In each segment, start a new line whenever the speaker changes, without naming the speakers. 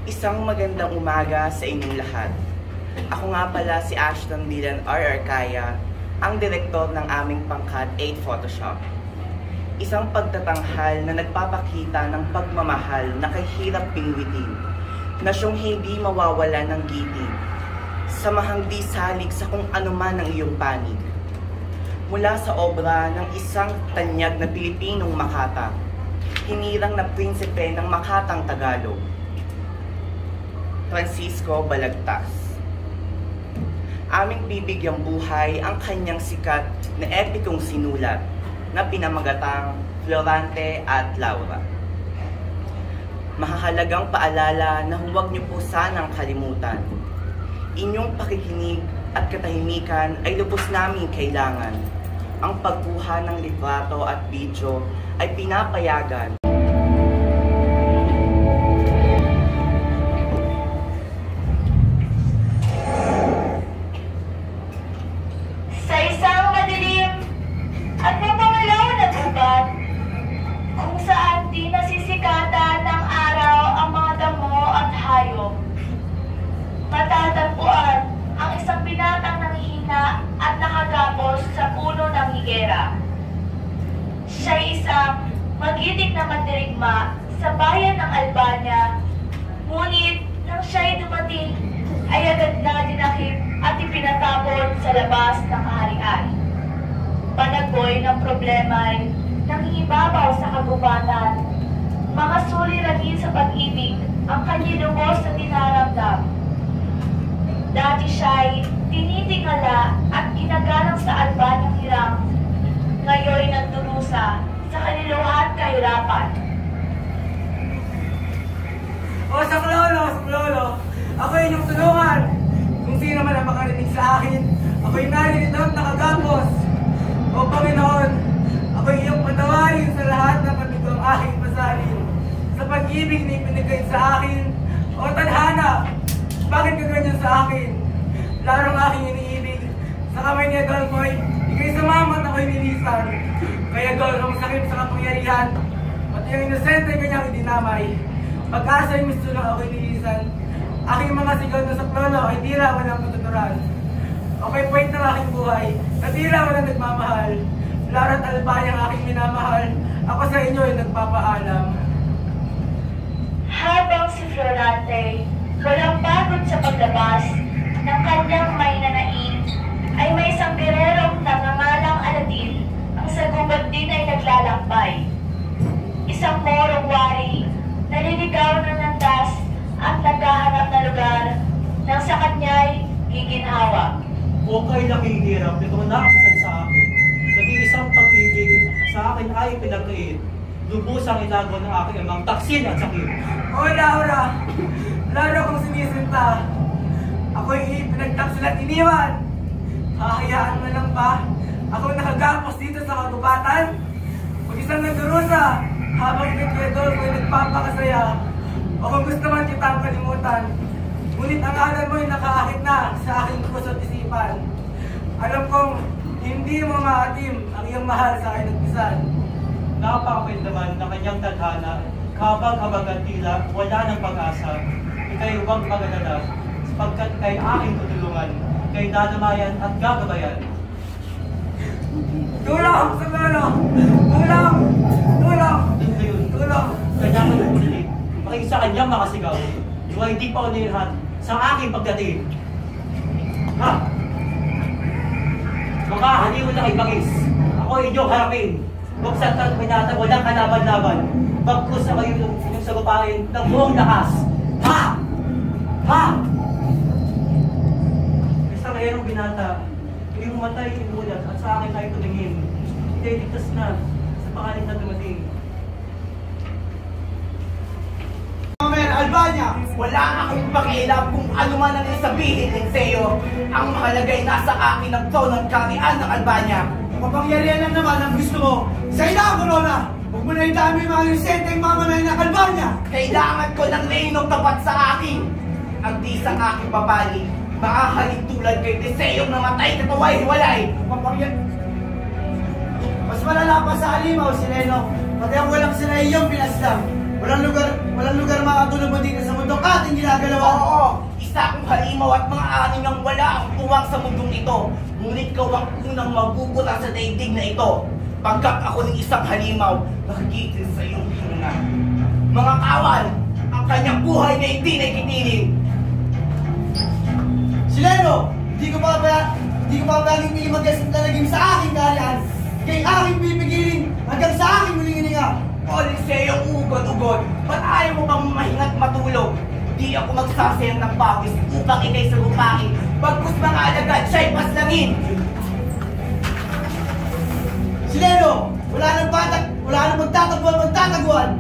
Isang magandang umaga sa inyong lahat. Ako nga pala si Ashton Dylan R. Arcaya, ang direktor ng aming pangkat 8 Photoshop. Isang pagtatanghal na nagpapakita ng pagmamahal na kahirap pingwitin, na siyang hindi mawawala ng giting, samahang di salig sa kung anuman ang iyong panig. Mula sa obra ng isang tanyag na Pilipinong Makata, hinirang na prinsipe ng Makatang Tagalog, Francisco Balagtas. Aming bibigyang buhay ang kanyang sikat na epikong sinulat na pinamagatang Florante at Laura. Mahahalagang paalala na huwag niyo po sanang kalimutan. Inyong pakikinig at katahimikan ay lubos naming kailangan. Ang pagkuha ng litrato at video ay pinapayagan.
Sa isang madilim at mapangalaw na gubat, kung saan di nasisikatan ng araw ang mga damo at hayop, matatagpuan ang isang binatang nanghihina at nakagapos sa puno ng higera. Siya'y isang magitik na mandirigma sa bayan ng Albania, ngunit nang siya'y dumating ay agad na dinakip at ipinatapon sa labas ng kaharian. Panagboy ng problema'y nangingibabaw sa kagubatan, mga suliranin sa pag-ibig ang kanyang lubos na dinaramdam. Dati siya'y tinitingala at ginagalang sa Albanyang hiram, ngayon nagdurusa sa kaniluhan kahirapan.
O Saklolo, ako inyong tulungan. Kung sino man ang makarinig sa akin, ako'y narinig at nakagapos. O Panginoon, ako'y iyong patawarin sa lahat ng pagigong aking pasalin. Sa pag-ibig na ipinigay sa akin, o tadhana, bakit ka ganyan sa akin? Larong aking iniibig, sa kamay niya Dolmoy, ikaw'y sumamat ako'y nilisan. Kaya Dolmong sakit sa kapangyarihan, pati ang inosente kanyang idinamay. Pag-asa'y misto lang ako'y nilisan. Aking mga sigaw na Saklolo ay tila walang matuturan. Okay point ng aking buhay, na tila walang nagmamahal. Larat Albanyang aking minamahal, ako sa inyo ay nagpapaalam.
Habang si Florante walang pagod sa paglabas ng kanyang may nanain, ay may isang gererong nangangalang Aladin ang sa gubat din ay naglalakbay. Isang morong wari, naliligaw ng landas at naghahanap na lugar nang sa kanya'y giginhawa.
Okay laking hirap, ito nakapasan sa akin. Nag-iisang pag-ibig sa akin ay pinagkait. Lubusang ilago ng aking amang taksin at sakit.
O Laura, lalo kong sinisinta. Ako'y pinagtaksil at iniwan. Hahayaan mo lang ba? Ako nakagapos dito sa kagubatan. Mag-isang nagdurusa, habang itigredor ko'y nagpapakasaya. O kung gusto man kitang kalimutan, ngunit ang alam mo'y nakaakit na sa aking puso't isipan. Alam kong hindi mo maatim ang iyong mahal sa akin nagpisan.
Napakakindaman na kanyang tadhana, kabag-habagan tila, wala ng pag-asa. Ika'y huwag mag-alala, sapagkat kay aking tutulungan, kay dadamayan at gagabayan.
Tulong! Saklolo! Tulong! Tulong! Tulong!
Kanya ko ulit, makikisa kanyang makasigaw. Iwa hindi pa unirhan sa aking pagdating. Ha! Mga haliw na ibangis, ako inyong harapin. Buksan at pinatag, walang kalaban-laban. Bagkus na kayo inyong sagupain ng buong lakas. Ha! Ha! Isang erong binata, iyong matay inulat at sa akin ay tumingin. Iligtas na sa pangalit na dumating.
Albania, wala akong pakialam kung ano man ang isabihin ng Seo. Ang mahalagay nasa akin ang taon ng kaharian ng Albania.
Mapangyarihan lang naman ang gusto mo. Sa ina, Corona! Huwag mo na itami mga inosenteng mamanay ng Albania!
Kailangan ko ng reynong tapat sa akin. Ang di sa aking babali, makakalig tulad kay Teseyong namatay kataway walay.
Mas malala pa sa Alimaw si Leno, pati ang walang sinaiyong pinaslang. Walang lugar makatulog mo dito sa mundo. mundong ating ginagalawan.
Oo, isa akong halimaw at mga aning ang wala ang tuwang sa mundong ito. Ngunit ikaw ang unang magbubura sa daigdig na ito. Pagkat ako ng isang halimaw, nakikita sa iyong hininga. Mga kawal, ang kanyang buhay na hindi nakikinig.
Sileno, hindi ko pa baging ilimagasin na naging sa aking kaharian. Kay aking pipigilin hanggang sa aking muling hininga.
O Liceo, ugod-ugod, ba't ayaw mo bang mahinga't matulog? Di ako magsasayang ng pawis upang ikay sa lupain. Bagkus mga alagad, siya'y paslangin.
Sileno, wala nang magtataguan.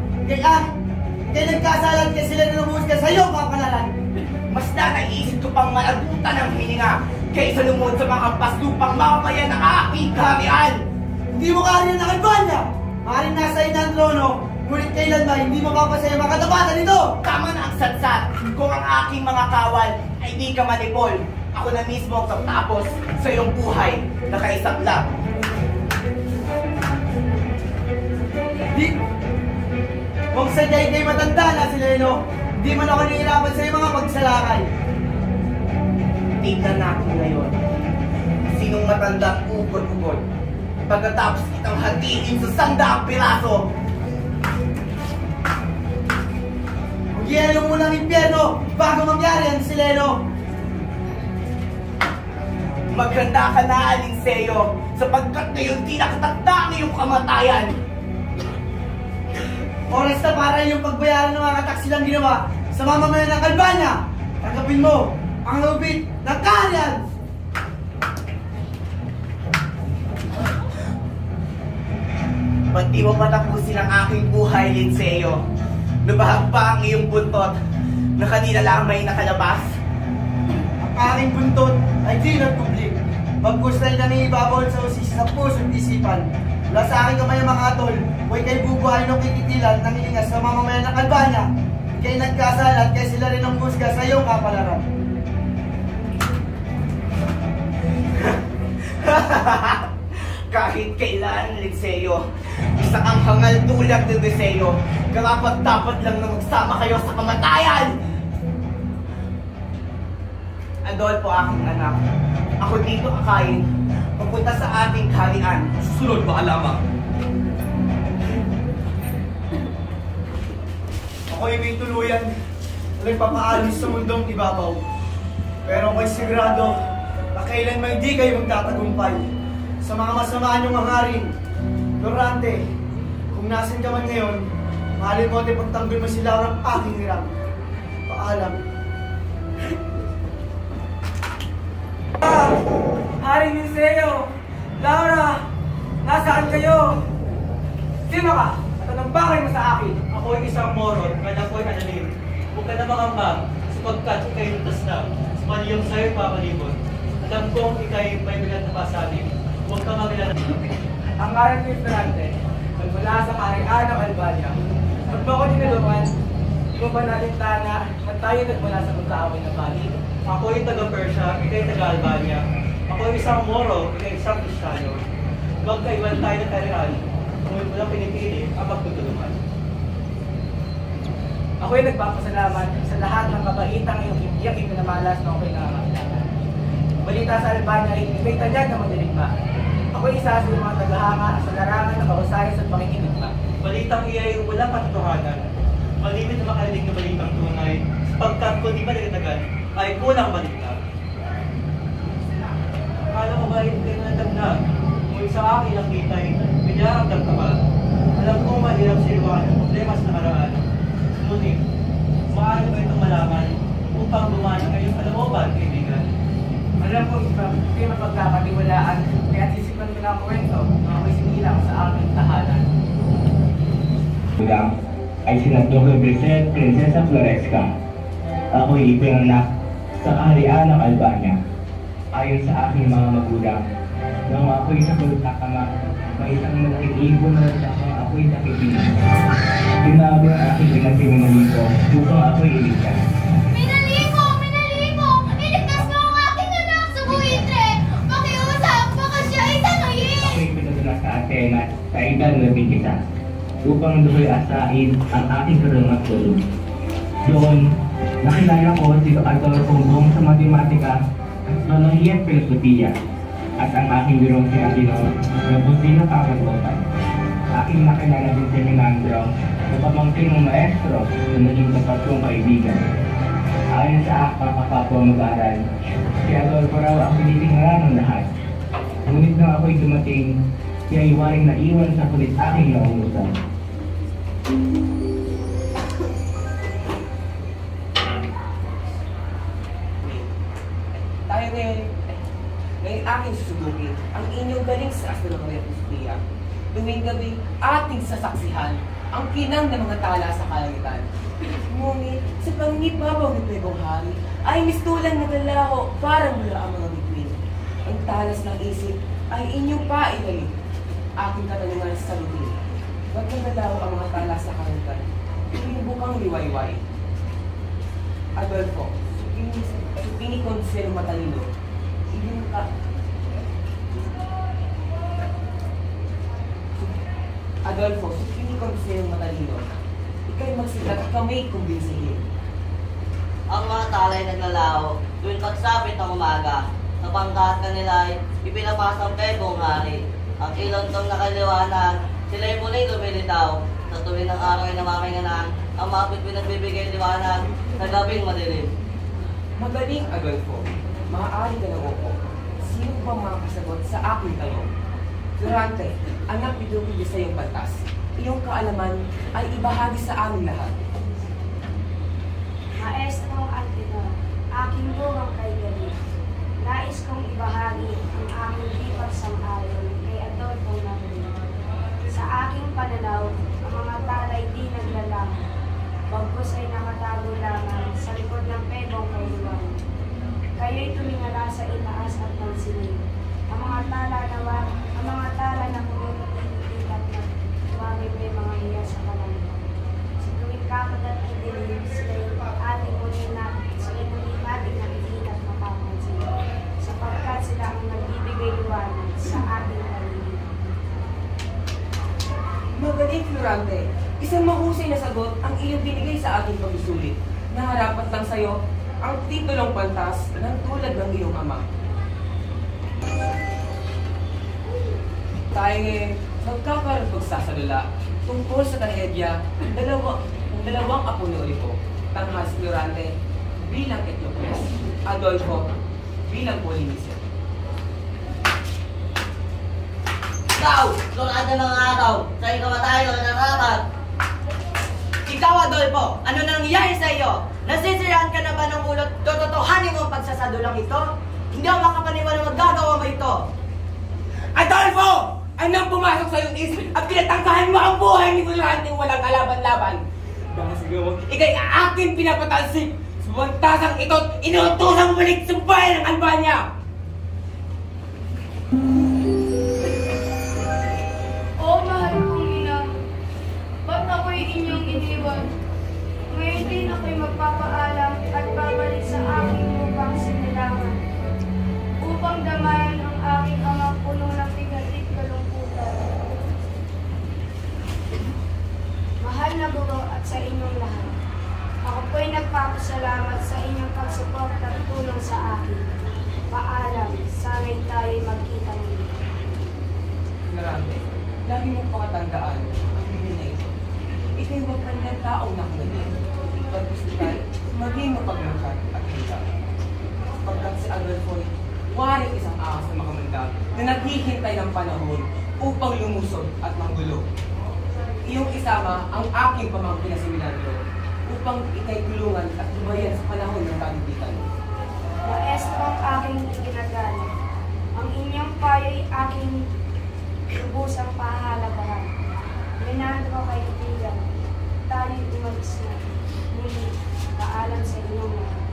Kay nagkasalan kay Sileno ng musika sa iyong kapanalan.
Mas na naisip ko pang malagutan ng hininga kaysa lumod sa mga hampas lupang mamamayan ng aking kaharian.
Hindi mo kaharian ng Albania. Maaaring nasa inang trono, ngunit kailan ba hindi mapapasaya mga katapatan nito?
Tama na ang satsat. Kung ang aking mga kawal ay di ka manipol, ako na mismo ang tatapos sa iyong buhay na kaisaklap.
Kung sadya'y kay matanda na si Leno, di man ako nihirapan sa iyong mga pagsalakay.
Tignan natin ngayon. Sinong matandang ugod-ugod pagkatapos kitang hatiin sa 100 piraso.
Magyayalo muna ng impyerno bago mangyari ang si Leno.
Maganda ka na, Alinseo, sapagkat ngayon di nakatakda ang iyong kamatayan.
Oras na para yung pagbayaran ng mga kataksilang ginawa sa mamamayan ng Albania. Tanggapin mo ang lupit ng kaharian.
Ba't di mo patapusin ang aking buhay, Linseo? Nabahag pa ang iyong buntot na kanina lamay nakalabas?
Ang aking buntot ay di nagpublik. Bagkus na nangibabaw sa usis sa puso't isipan. Mula sa aking kamay mga atol, huwag kayo bubuhay ng kikitilan ng ilingas sa mamamayan ng Albania. Ika'y nagkasalat kaya sila rin ang musga sa iyong kapalaran.
Kahit kailan, Linseo, isa kang hangal tulad ng Liceo, karapat-dapat lang na magsama kayo sa kamatayan! Adolfo, aking anak, ako dito kakain, papunta sa ating kaharian.
Susunod baka lamang.
Ako'y may tuluyan na nagpapaalis sa mundong ibabaw. Pero ako'y sigurado na kailanman hindi kayo magtatagumpay sa mga masama niyong hangarin. Dorante, kung nasan ka man ngayon, mahalin mo at ipagtanggol mo si Laura ang aking hirap. Paalam.
Haring Liceo! Laura! Nasaan kayo? Sino ka? At anong bagay mo sa akin?
Ako ay isang moron, kaya ako'y analin. Huwag ka na makambang, sapagkat ika'y lutas na. Sa paliyong sa'yo'y papalibot. Alam kong ika'y may bigat na pasanin. Huwag ka mabilala.
Ang ngalan ni Ferrante, magmula sa kaharian ng Albania. Pag mo ako tinulungan, di mo ba nalintana at tayo nagmula sa magkaaway na bali?
Ako ay taga-Persia, ika'y taga-Albania. Ako ay isang Moro, ika'y isang Kristiyano. Huwag kaiwan tayo ng kaharian, kung may walang pinipili ang pagtutulungan.
Ako ay nagpapasalamat sa lahat ng kabaitang iyong iyang ipinamalas na ako'y nangangailangan. Balita sa Albania ay may tanyag na madiligma. Ako ay isa sa mga tagahanga sa larangan ng kahusayan sa pakikiligma.
Balitang iya'y walang katotohanan. Malimit na makarinig na balitang tunay, sapagkat kung di maligtagan, ay kulang balita. Akala ko ba hindi na nagdagdag? Ngunit sa akin nakita'y pinaragdag ka ba? Alam kong mahirap siluan ang problema sa nakaraan. Ngunit, maaari ba itong malaman upang bumana ngayong kalooban, kaibigan?
Alam ko ikaw mapagkakatiwalaan, kaya sisipan ko na ang kwento na ako'y sinilang sa aming tahanan.
Ulang ay sina Dr. Prinsesa Floresca. Ako'y ipinanganak sa kaharian ng Albania. Ayon sa aking mga magulang, nang ako'y sa pagkakama, may isang malaking ibon na nagkakang ako'y nakikinig. Tinabi ang aking pinagpinanalito upang ako'y iligtas.
Minaliko! Iligtas mo ang aking anak sa buhitre! Pakiusap, baka siya ay tangayin!
Ako'y pinadala sa Atenas sa edad na 11 upang do'y asain ang aking karungat tulog. Doon, Nakilala ko si Dr. Tumbong sa matematika, teknolohiya at filosofiya, at ang aking birong si Angelo na buti na kakaglotan. Aking nakilala din si Menandro na pamangkin ng maestro na naging tapat kong kaibigan. Ayon sa akpa kapapwa mag-aaral, si Adolfo raw ang pinitingala ng lahat. Ngunit nang ako'y dumating, siya ay waring naiwan sa kulit aking naungusan.
Tayo ngayon aking susubukin ang inyong galing sa astronomiya at filosofiya. Tuwing gabi, ating sasaksihan ang kinang ng mga tala sa kalangitan. Ngunit sa pangibabaw ni Pebong Hari ay mistulang nagalaho parang mula ang mga bituin. Ang talas ng isip ay inyong pailali. Aking katanungan sa salutin. Ba't nagalaho ang mga tala sa kalangitan? Pinibukang liwayway. Adolfo, pinikonsero matalino. Adolfo, pinikonsero matalino. Ika'y magsikat at kamay kumbinsihin.
Ang mga talay naglalaho tuwing pagsapit ng umaga. Sa pangkat kanila ay ipinapasang Pebong Hari. Ang ilontong nakaliwanag, sila'y muling lumilitaw. Sa tuwing ng araw ay namaminganan, ang mapit pinagbibigay liwanag sa gabing madilim.
Magaling, Adolfo. Maaari ka ng upo. Sino ba makasagot sa aking tanong? Durante, anak pinupili sa iyong batas. Iyong kaalaman ay ibahagi sa aming lahat.
Maestro Antino, aking buwang kaibigan. Nais kong ibahagi ang aking di pagsang-ayon kay Adolfo Navarino. Sa aking pananaw, ang mga talay di naglalaman. Bagkus ay nakatago lamang sa likod ng Pebong kailiwan. Kayo'y tumingala sa itaas at ng sinig. Ang mga tala na pumipitilat na tumawag may mga hiya sa kalangitan. Sa tuwing kapagat ay dilim, sila'y ating muli natin nakikita at mapapansin. Sapagkat sila ang nagbibigay liwanag sa ating paligid.
Magaling, Florante. Isang mahusay na sagot ang iyong binigay sa ating pagsusulit. Naharapat lang sa'yo ang titulong pantas ng tulad ng iyong ama. Tayo ngayon magkakaroon pagsasalula tungkol sa trahedya ng dalawang apo ni Olivo, tanghal si Florante bilang Etlocles, Adolfo bilang Polinices.
Ikaw, Florante ng araw, sa ikamatay ng narapat.
Ikaw, Adolfo, ano nangyayari sa iyo? Nasisiraan ka na ba ng ulot? Tototohanin mo ang pagsasadulang ito? Hindi ako makapaniwala na magagawa mo ito.
Adolfo! Anong pumasok sa iyong isip at pinatangkahan mo ang buhay ni Florante walang kalaban-laban? Dahil siguro, ikay akin pinapatalsik. Sumantasang ito't inuutosang balik sa bayan ng Albania!
Oo, mahal kong ina. Ba't ako'y inyong iniwan? Ngayon din ako'y magpapaalam at babalik sa aking lupang sinilangan upang damayan ang aking amang puno ng bigatit kalungkutan. Mahal na guro at sa inyong lahat, ako po'y nagpapasalamat sa inyong pagsuporta at tulong sa akin. Paalam, sana'y tayo'y magkita muli.
Florante, lagi mong pakatandaan ang bibig na ito. Ika'y huwag ka ng taong nakunin. Pag-hospital, maging mapaglangkat at hingga. Pagkat si Adolfo'y waring isang ahas na makamandag na naghihintay ng panahon upang lumusog at manggulo. Iyong isama ang aking pamangkin na si Milagro upang ika'y tulungan at lumayan sa panahon ng kagipitan.
Maestro ang aking ikinagana. Ang inyong payo'y aking lubusang pahalabahan. Menandro kay kaibigan, tayo'y umalis na. Muli, paalam sa inyong lahat.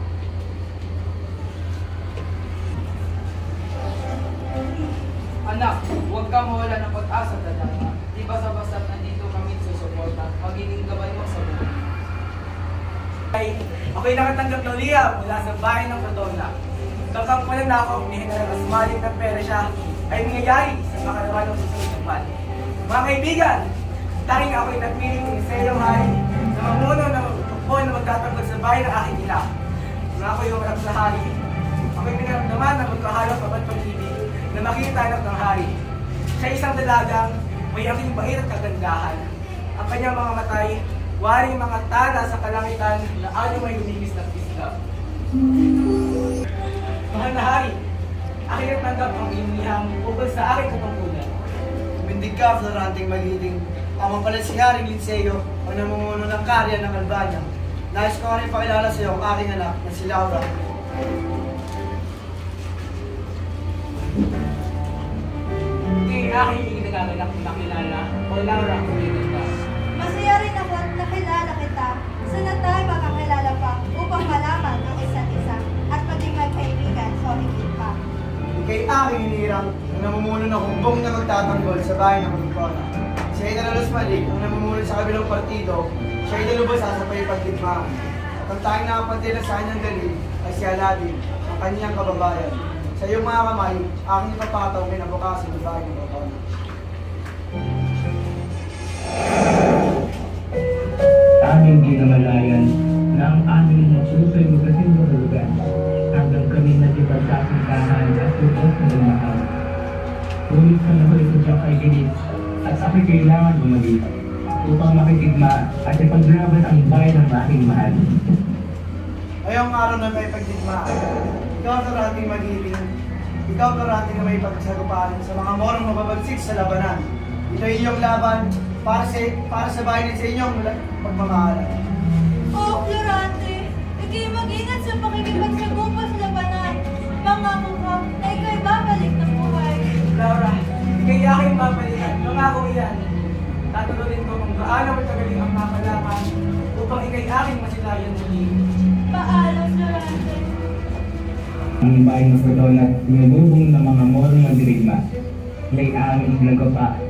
Anak, huwag kang mawala ng pag-asa, Tadana. Di basta-basta nandito kami susuporta. Magiging gabay mo sa buhay.
Ako'y nakatanggap ng liyab mula sa bayan ng Rotonda. Kakampalan na ako ni General Asmalik ng Persia ay nangyayari sa makalawa ng susunod na buwan. Mga kaibigan, tanging ako'y nagpiling ni Seo Hai sa mamuno ng
po na magtatanggol sa bahay ng aking ina. Na ako'y umarap sa hari. Ako'y pinaramdaman ng magkahalong pag-ibig na makita anak ng hari. Siya isang dalagang may aking bait at kagandahan. Ang kanyang mga matay, waring mga tala sa kalangitan na ano may lumigis ng islap. Mahal na hari, aking natanggap ang inihang ukol sa aking katungkulan.
Mindig ka, Floranteng Magiting. Amang pala si Haring Linceo, ang namumuno ng karya ng Albania. Nais ko rin pakilala sa iyo ang aking anak na si Laura.
Hindi aking ikinagagalak makilala o Laura kung hindi ka.
Masaya rin ako at nakilala kita. Sana tayo makakilala pa upang malaman ang isa't isa at maging magkaibigan o higit pa.
Ika'y aking inirang ang namumuno ng humbong na magtatanggol sa bahay ng Kutipona. Siya'y nalalos malik ang namumuno sa kabilang partido, siya'y nalubos sa pagdigmaan. At ang tanging nakapantila sa kanyang galing ay si Aladdin, ang kanyang kababayan. Sa iyong mga kamay, aking ipapataw ang kinabukasan ng bahay ng Kutipona.
Aming ginamalayan na ang aming puso'y magkasindurugan hanggang kami nagipagkasintahan at tupos na lumahal. Ngunit sa nakoy ko siya kay Ginis at ako'y kailangan bumalik upang makikigma at ipaglaban ang bayan ng aking mahal.
Ngayong araw na may pagdigmaan, ikaw karating magiging, ikaw karating na may pagsagupaan sa mga morong mababagsik sa labanan. Ito ay iyong laban para sa bayan at sa inyong pagmamahalan.
Oh, Florante, ikay mag-ingat sa pakikipagsagupa sa labanan. Mangako ko na ikay babalik ng buhay.
Laura, ikay aking babalikan. Nangako iyan. Tatulunin ko kung gaano matagaling ang kapalakan upang ikay aking masilayan muli.
Paalam, Florante.
Ang bayan ng Cordona, nilubong ng mga morong magdirigma. May aming nagapa.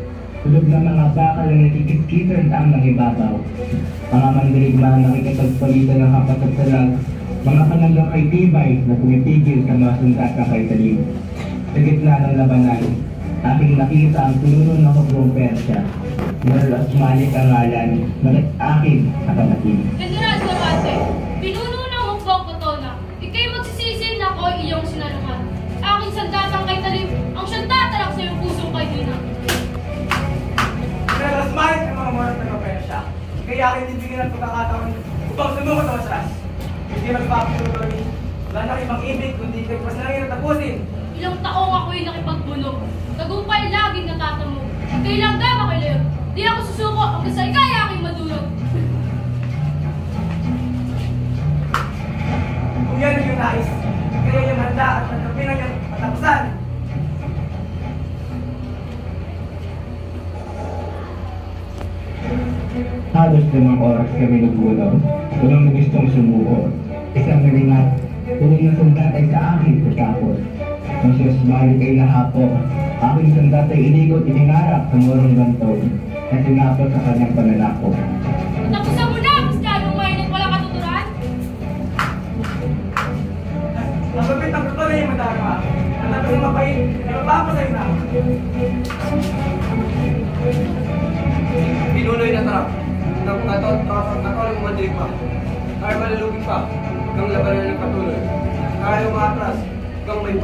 Tulog na mga bakal na nakikiskitan ang nangibabaw. Mga mandirigma na nakikipagpalitan ng kapatagsalag. Mga pananggang kay tibay na pumipigil sa mga sundat na kay talim. Sa gitna ng labanan, aking nakita ang pinuno ng Hubrong Persya. General Osmani Kangalan, ngunit aking nakamatin.
General Sabate, pinuno ng Hubrong Cotona. Ikay magsisisi na ako iyong sinaluhan. Aking sandatang kay talim, ang siyang tatalak sa iyong pusong kay Dina.
General Osmani ng mga morong ng Persya. Kaya aking tibigyan ang pagkakataon upang sumuko sa masas. Hindi magpapatuloy. Wala na ibang ibig kundi ikay pas na rin natapusin.
Ilang taong ako'y nakipagbunog. Tagumpay laging natatamo. Kailang dama kay Leo. Di ako susuko hanggang sa ikay aking madulog.
Kung yan ang iyong nais, kaya yung handa at nagkapin ang iyong patapusan.
Halos 5 oras kami nagulaw. Walang gustong sumuko. Isang malingat, tuloy na sandat ay sa akin pagkapos. Nung si Osmani ay nahapok, aking sandat ay inikot iningarap sa morong gantong na sinapot sa kanyang pananakot.
Tapusan mo na, masyadong mainit walang katuturan.
Nagpapit ang totoo na yung madarama. Ang tapos ng mapait, ay mapapasay na.
Pinunoy na tarap ng katoling mandirigma. Kaya malulugin pa ng labanan ng patuloy. Kaya umatras hanggang may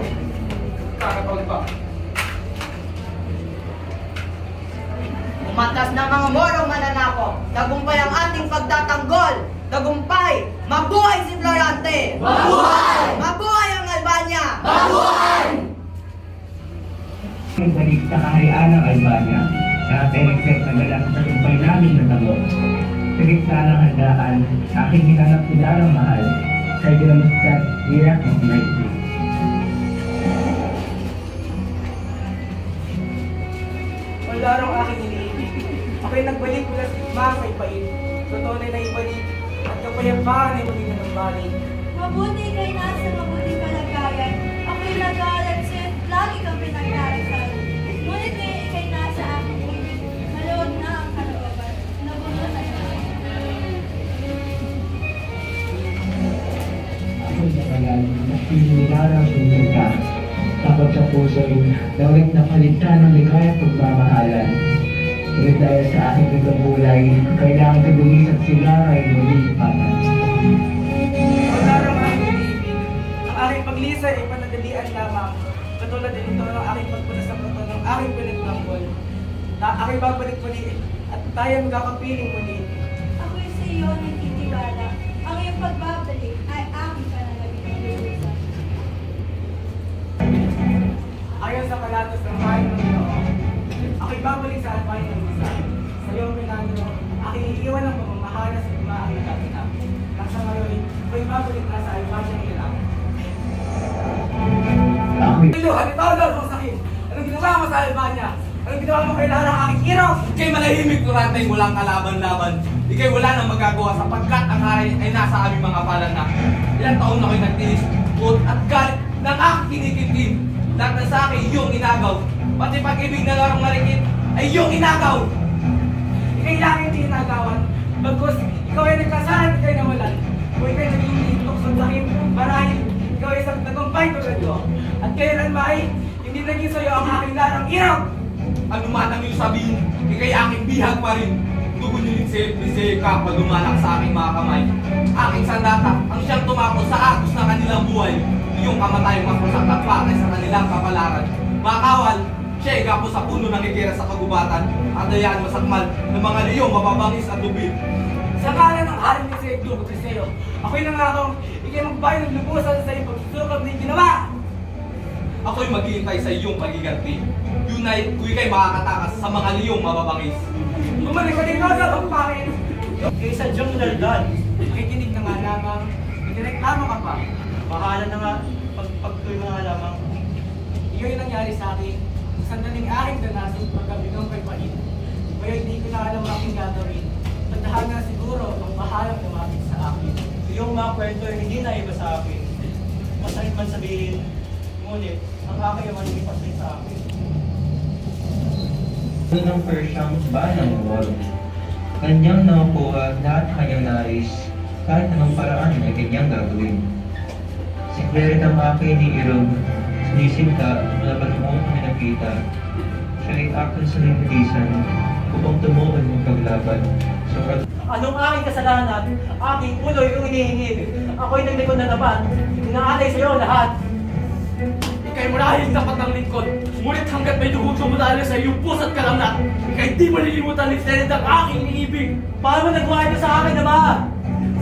kakatawin pa.
Umatras na mga morong mananako. Tagumpay ang ating pagtatanggol. Tagumpay! Mabuhay si Florante!
Mabuhay!
Mabuhay ang Albania!
Mabuhay!
Ang balik sa kaharian ng Albania, lahat ay nag-set na sa tagumpay namin na tamo. Sa gitna ng handaan, aking hinanap si Darang Mahal, kay Ginamustat, Iraq of Lightning.
Wala rong aking iniibig. Ako'y nagbalik mula sa mga may pait. Totoo na naibalik at kapayapaan ay maging ng balik.
Mabuti kay nasa mabuting kalagayan. Ako'y nag-aalat sa'yo at lagi kang pinagdarasal. Ngunit ngayon ikay nasa aking ibig. Maluwag na ang kalooban. Nabunutan na.
Ako'y nakagal, nagpinilarang sumita. Takot sa puso'y, dawit na palitan ng ligay at pagmamahalan. Ngunit dahil sa aking pagkabulay, kailangan ko lumisat sila ay muling panan.
Pagkarang aking ibig, ang aking paglisay ay panadalian lamang. Katulad din ito ng aking pagpunta sa puto ng aking pinagtanggol. Aking babalik muli at tayo magkakapiling muli.
Ako'y sa iyo nagtitiwala. Ang iyong pagbabalik ay aking pananagin.
Ayon sa kalatos ng bahay ng Panginoon, ako'y babalik sa albayan ng isa. Sa iyong pinano, aking iiwan ang pamamahalas at umaang nagkakita. Nang sa ngayon, ako'y babalik na sa albayan ng ilang. Hello, halimbawa daw kung sakit. Anong ginawa mo sa Albania? Anong ginawa mo kay Lara ang aking hero?
Ika'y malahimik, Durante, walang kalaban-laban. Ika'y wala nang magagawa sapagkat ang hari ay nasa aming mga palanak. Ilang taon na kayo nagtinis, at galit ng aking kinikitim. Lahat na sa akin, iyong inagaw. Pati pag-ibig na larong marikit ay iyong inagaw.
Ika'y lang hindi inagawan. Bagkus, ikaw ay nagkasahan, ika'y nawalan. Kung ika'y naging tuksod sa akin, marahil ikaw ay isang tagumpay tulad ko. At kailan may, hindi naging sa'yo ang aking larang iraw.
Ano man ang iyong sabihin, ika'y aking bihag pa rin. Dugo niyo ni kapag lumalak sa aking mga kamay. Aking sandata ang siyang tumakot sa agos na kanilang buhay. Iyong kamatayang makusak at patay sa kanilang kapalaran. Mga kawal, siya ay gapo sa puno ng higera sa kagubatan at dayaan masakmal ng mga liyong mababangis at lubid.
Sa kanan ng haring ni Seo, Odiseo, ako'y nangakong ikay magbayad ng lubusan sa iyong pagsusukap na ginawa.
Ako'y maghihintay sa iyong pagiganti. Yun ay kung ikay makakatakas sa mga liyong mababangis.
Bumalik ka din sa pagpakin.
Kaysa Diyong Daldan,
Nakikinig na nga lamang, nagreklamo ka pa.
bahala na nga pagtuloy mo nga lamang.
Iyon ang nangyari sa akin. Sa sandaling aking danasin pagkabigong ko'y pahin. Kaya hindi ko na alam ang aking gagawin. Tandaan na siguro ang bahalang lumapit sa akin.
Iyong mga kwento ay hindi na iba sa akin. Masakit man sabihin, ngunit ang aking naman ipasay sa akin.
Ng Persyang balang wall. Kanyang nakukuha lahat kanyang nais, kahit anong paraan ay kanyang gagawin. Si Claret ang akin ni Irog, sinisinta mula ba't mo kami nakita. Siya ay akin sa limitisan, upang tumuon ng paglaban.
Anong aking kasalanan? Aking uloy yung inihingid. Ako'y naglikod na naman. Inaalay sa iyo lahat.
Ika'y marahil tapat ng lingkod, ngunit hanggat may duhog sumudali sa iyong puso't kalamnat, ika'y di malilimutan ni Claret ang aking iniibig.
Paano mo nagawa ito sa akin, Ama?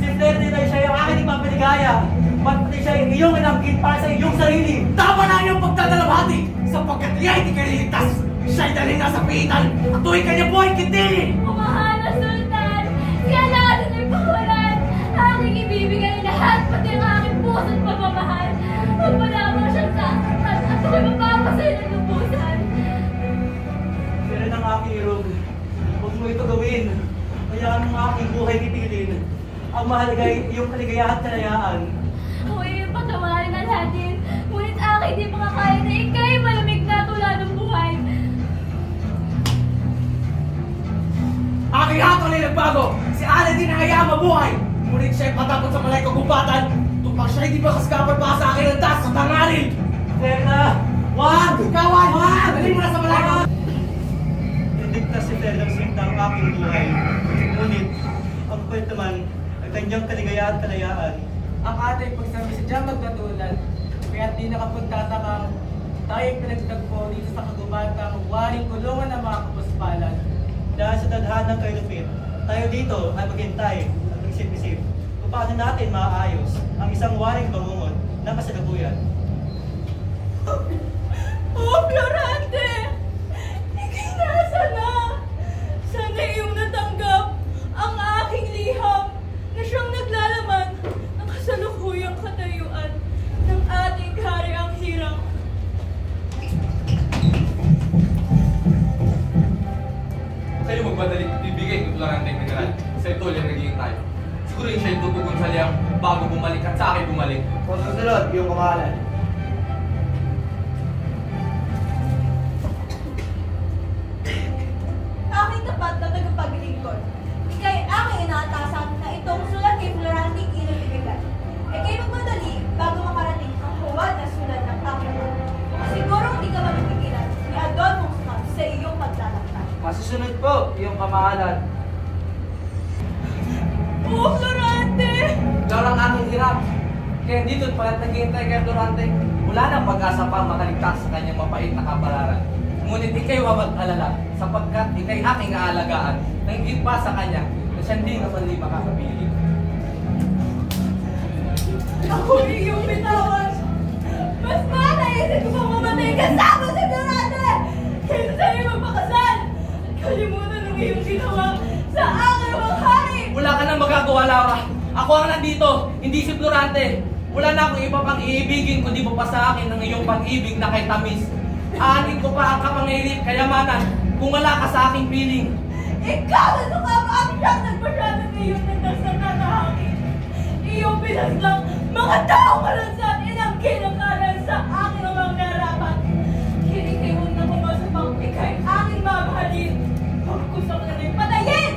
Si Claret ay siya yung aking ipapaligaya. Pati siya yung iyong inangkin para sa iyong sarili.
Tama na iyong pagdadalawhati, sapagkat niya hindi ka liligtas. Siya'y dali na sa piitan, at tuwing kanya buhay kitili.
Umahal na Sultan! Si Aladdin ay pawalan! Aking ibibigay lahat, pati ang aking puso't pamamahal. Huwag mo lamang siyang sasaktan at ako'y mapapasay ng lubusan.
Pero ng aking irog, huwag mo ito gawin. Hayaan mo ang aking buhay titilin. Ang mahalaga ay iyong kaligayahan at kalayaan.
Ako'y iyong patawarin, Aladdin. Ngunit aking di makakaya na ika'y malamig na tula ng buhay.
Aking hatol ay nagbago, si Aladdin ay hayaan mabuhay. Ngunit siya'y patakot sa malay kagubatan, tupang siya'y di ba kaskapan pa sa aking landas sa tangalin.
Terna!
Wag! Ikawan! Wag! Dali mo na sa malay ko!
Niligtas si Terna sinta ang aking buhay. Ngunit, ang kwento naman ay kanyang kaligayahan at kalayaan.
Ang ating pagsabi sa diyang magkatulad, kaya't di nakapagtatakang tayo'y pinagtagpo dito sa kagubatang waring kulungan ng mga kapuspalan.
Dahil sa tadhana kay Lupit, tayo dito ay maghintay at magsip-isip kung paano natin maaayos ang isang waring bangungot na kasalukuyan.
Oh, Florante! Ika'y nasa na! Sana iyong natanggap ang aking liham na siyang naglalaman ng kasalukuyang katayuan ng ating hari-ang hirang.
Kayo magbadali at bibigay ng Florante General sa ito yung naging tayo. Siguro yung siya'y tutugon sa liyang bago bumalik at sa akin bumalik.
Kung susunod, yung kamahalan.
Aking tapat na tagapaglingkod. Ika'y aking inaatasan na itong sulat kay Florante inibigay. Ika'y magmadali bago makarating ang huwad na sulat ng aking mga. Siguro hindi ka mapipigilan ni Adolfo Guzman sa iyong paglalaktan.
Masusunod po.
Kaya dito pala naghihintay kay Florante, wala nang pag-asa pa makaligtas sa kanyang mapait na kapalaran. Ngunit ikay huwag mag-alala, sapagkat ikay aking aalagaan, nang higit pa sa kanya, na siya hindi naman di makakapili.
Ako iyong bitawan. Mas manaisip ko pang mamatay kasama si Florante kaysa sa'yo magpakasal. Kalimutan ang iyong ginawa sa aking mga hari.
Wala ka nang magagawa, Laura. Ako ang nandito, hindi si Florante. Wala na akong iba pang iibigin kundi mo pa sa akin ng iyong pag-ibig na kay tamis. Aanin ko pa ang kapangyarip, kayamanan, kung wala ka sa aking piling.
Ikaw na sumama ang siyang nagpasyado ngayon ng nagsasatahangin. Iyong pinaslang mga taong kalansan inangkin ang kanan sa aking mga narapat. Kinikiwan na pumasapang ikay aking mamahalin. Pagkusak na rin patayin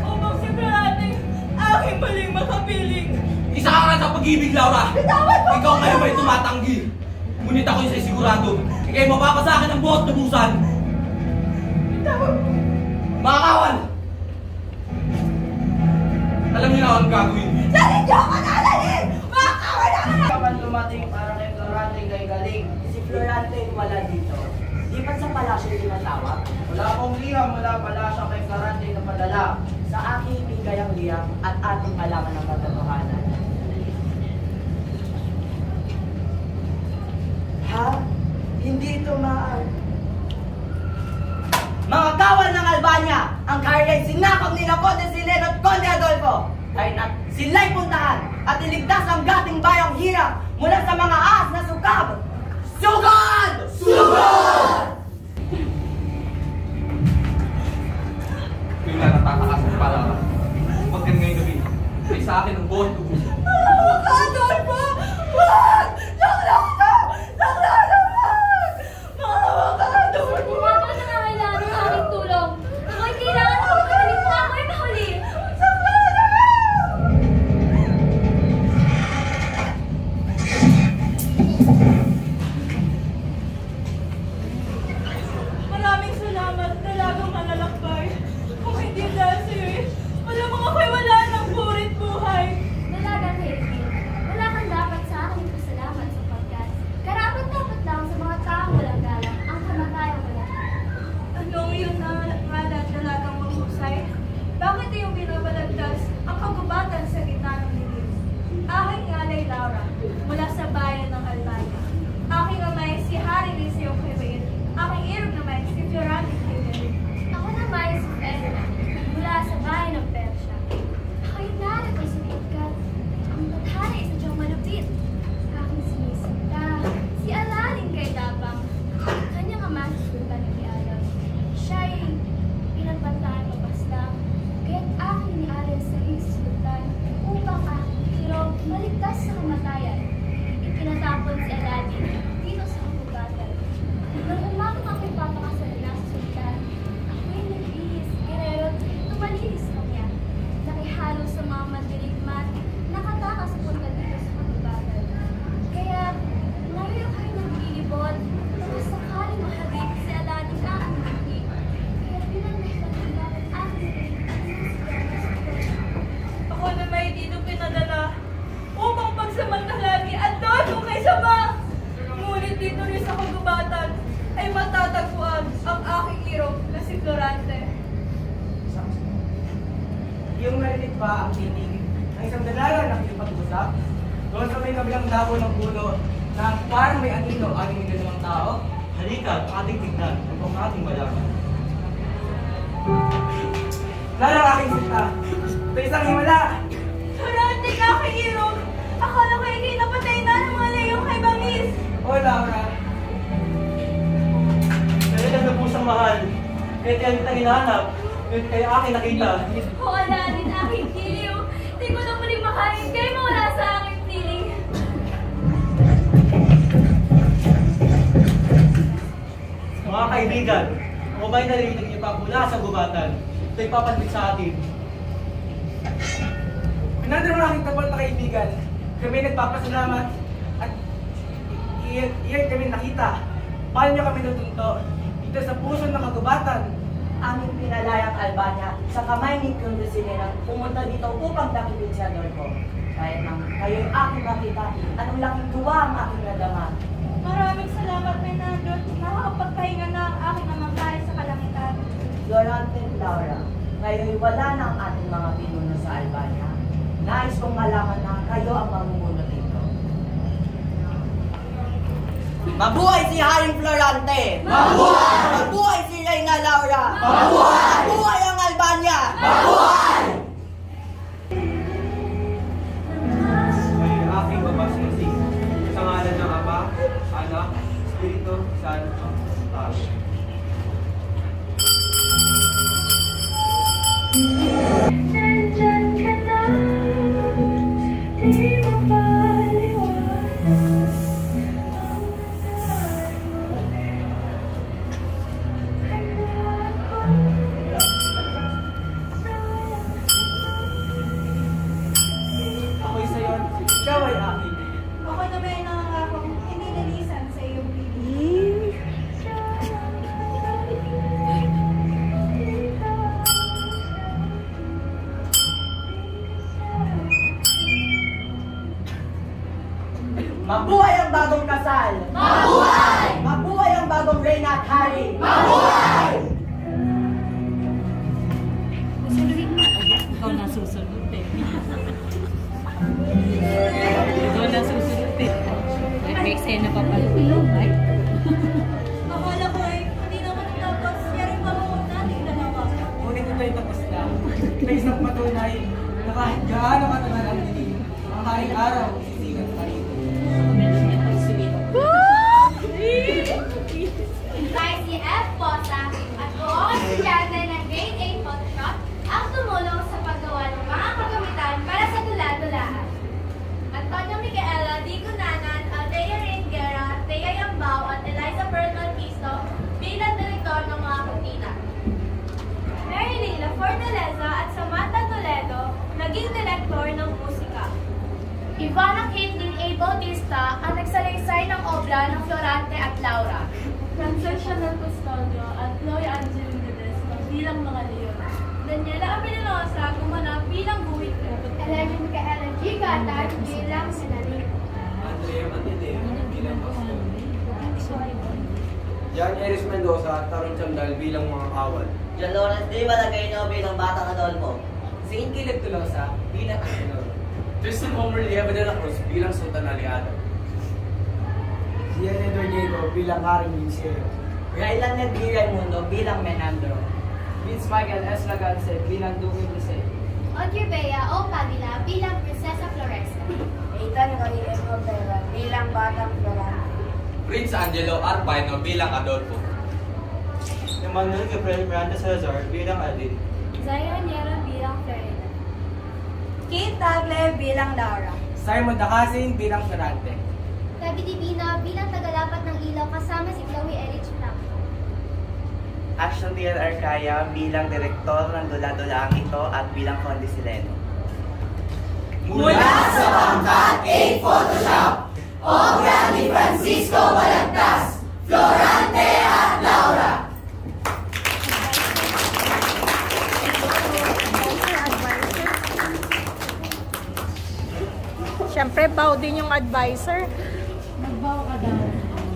upang si Florante aking maling makapiling.
Isa ka nga sa pag-ibig, Laura.
Bitawan mo!
Ikaw ngayon may tumatanggi. Ngunit ako'y sa sigurado, ikay mapapa sa akin ang buhat tubusan.
Bitawan mo!
Mga kawan! Alam niyo na ang gagawin.
Sa ninyo ako nalanin! Mga kawan na ka!
Kapag dumating para kay Florante kay galing, si Florante wala dito. Di ba't sa palasyo tinatawag? Wala akong liham mula palasyo kay Florante na padala. Sa aking bigayang liham at ating malaman ng katotohanan. Ha? Hindi ito Mga kawal ng Albania, ang karya'y sinakop ni Conde Silen at Conde Adolfo. Kaya na sila'y puntahan at iligtas ang gating bayang hirang mula sa mga ahas na sukab. Sugod! Sugod!
Yung natatakas ang pala. Huwag ka ngayong gabi. Ay sa akin ang buhat tubusan.
Mga Adolfo! Wag! Sakla ka! Sakla naman! Mga Adolfo!
Ako na kailangan ng aking tulong. Ako'y kailangan na magpagaling mo ako'y mahuli.
Sakla naman! Maraming salamat, dalagang malalakbay. Kung hindi dahil sa'yo, malamang ako'y wala ng purit buhay.
Dalagang Hazel, wala kang dapat sa akin pasalamat sapagkat karapat-dapat lang sa mga taong walang galang ang kamatayang wala.
Anong yun na ngalan dalagang mahusay? Bakit iyong binabalagtas ang kagubatan sa gitna ng dilim? Aking ngalay Laura, mula sa bayan ng Albania. Aking amay si Hari Liceo Quevedo. Aking irog naman si Florante Quevedo.
Ako naman si Ferdinand, mula sa bayan ng Persya. Ako'y narito sapagkat ang tadhana ay sadyang malupit. Aking sinisinta, si Aladdin kay Dabang, kanyang ama si Sultan Kialam. Siya'y pinagbantaan mapaslang, kaya't aking nialay sa Sultan upang aking hero maligtas sa kamatayan. Ipinatapon si Aladdin dito sa kabugatan. Nang umakit ako'y papakasalan na sa Sultan, ako'y nagbihis, gerero, tumalilis kanya. Nakihalo sa mga mandirigmat, nakatakas sa punta dito sa kabugatan. Kaya ngayon ako'y naglilibot, na sakaling mahagip si Aladdin ang aming. Kaya pinagdahilan ang bakit aking
Ako na may dito pinadala upang pagsamantala ni Adolfo kay Sama. Ngunit dito rin sa kagubatan ay matatagpuan ang aking hero na si Florante.
Yung narinig pa ang tinig ng isang dalaga na kilipag-usap doon sa may kabilang dahon ng puno na parang may anino ang mga dalawang tao.
Halika at ating tignan upang ating malaman.
Lalo ang aking sinta. Ito isang himala.
Florante ka aking hero! Akala ko ikay napatay na ng mga layong kay Bangis!
O Laura,
Kaya na pusang mahal. Kaya tayo kita hinahanap. Kaya aking nakita.
O Aladdin, aking giliw, di ko na muling makain kayo mawala sa aking piling.
Mga kaibigan, kung may narinig niyo pa mula sa gubatan, ito'y papansin sa atin.
pinandar mo ang aking tapat na kaibigan. Kami nagpapasalamat at iyan kami nakita. Paano niyo kami tutunto? Dito sa puso ng kagubatan.
Aming pinalayang Albania sa kamay ni Conde Silen pumunta dito upang dakitin si Adolfo. Kahit nang kayo'y aking makita, anong laking tuwa ang aking nadama.
Maraming salamat, Fernando. Nakakapagpahinga na ang aking amang hari sa kalangitan.
Florante at Laura, ngayon'y wala na ang ating mga pinuno sa Albania. Nais kong malaman na kayo ang mamumuno dito. Mabuhay si Haring Florante!
Mabuhay!
Mabuhay si Reyna Laura!
Mabuhay!
Mabuhay ang Albania!
Mabuhay!
Ay aking babasmasin. Sa ngalan ng Ama, Anak, Espiritu Santo. Amen.
Nandyan ka na, di mo paliwanag.
Ako'y sayo, ikaw ay akin.
Ako na ba yung nangangakong hindi nilisan sa iyong bibig?
Mabuhay ang bagong kasal!
Mabuhay!
Mabuhay ang bagong Reyna at Hari!
Mabuhay!
Ikaw na susunod eh. Ikaw na susunod eh. May eksena pa pala. Ay.
Akala ko ay hindi naman tapos. Yari pa mo natin dalawa.
Ngunit ito'y tapos na. May isang patunay na kahit gaano katagal ang dilim, ang haring araw, sisigat pa rin.
Kahit si F. Posa at buong estudyante ng Grade 8 Photoshop ang tumulong sa paggawa ng mga kagamitan para sa dula-dulaan. Antonio Micaela, Di Gunanan, Aldea Reingera, Thea Yambao at Eliza Bernal Pisto bilang direktor ng mga kurtina. Mary Lila Fortaleza at Samantha Toledo naging direktor ng musika. Ivana Caitlin A. Bautista ang nagsalaysay ng obra ng Florante at Laura. Francesca Custodio at Chloe Angeline Ledesma bilang mga leon. Daniela Abilinosa gumanap bilang buwit. Elena Micaela G. Gatard bilang sinali.
Andrea Matideo bilang pastor. Jan Eris Mendoza at Taron Chandal bilang mga kawal.
John Lawrence D. Malagayno bilang Batang Adolfo.
Saint Caleb Tolosa bilang Angelor.
Tristan Homer Lieva de la Cruz bilang Sultan Aliado.
Sian Edward Diego bilang Haring Linceo.
Raylan Nedri Raimundo bilang Menandro.
Vince Michael S. Laganse bilang Duque Jose.
Audrey Bea O. Padilla bilang Prinsesa Floresca.
Ethan Ray M. Rivera bilang Batang Florante.
Prince Angelo Arpaino bilang Adolfo.
Emmanuel Gabriel Miranda Cesar bilang Alin.
Zaya Niera bilang Ferdinand.
Kate Tagle bilang Laura.
Simon Dacasin bilang Ferrante.
Gabi Divina bilang tagalapat ng ilaw kasama si Chloe Erich Franco.
Action Dian Arcaya bilang direktor ng dula-dulaang ito at bilang Conde Sileno.
Mula sa pangkat 8 Photoshop, obra ni Francisco Balagtas, Florante at Laura.
Siyempre, bow din yung advisor.
Nagbawa ka daw.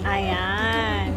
Ayan.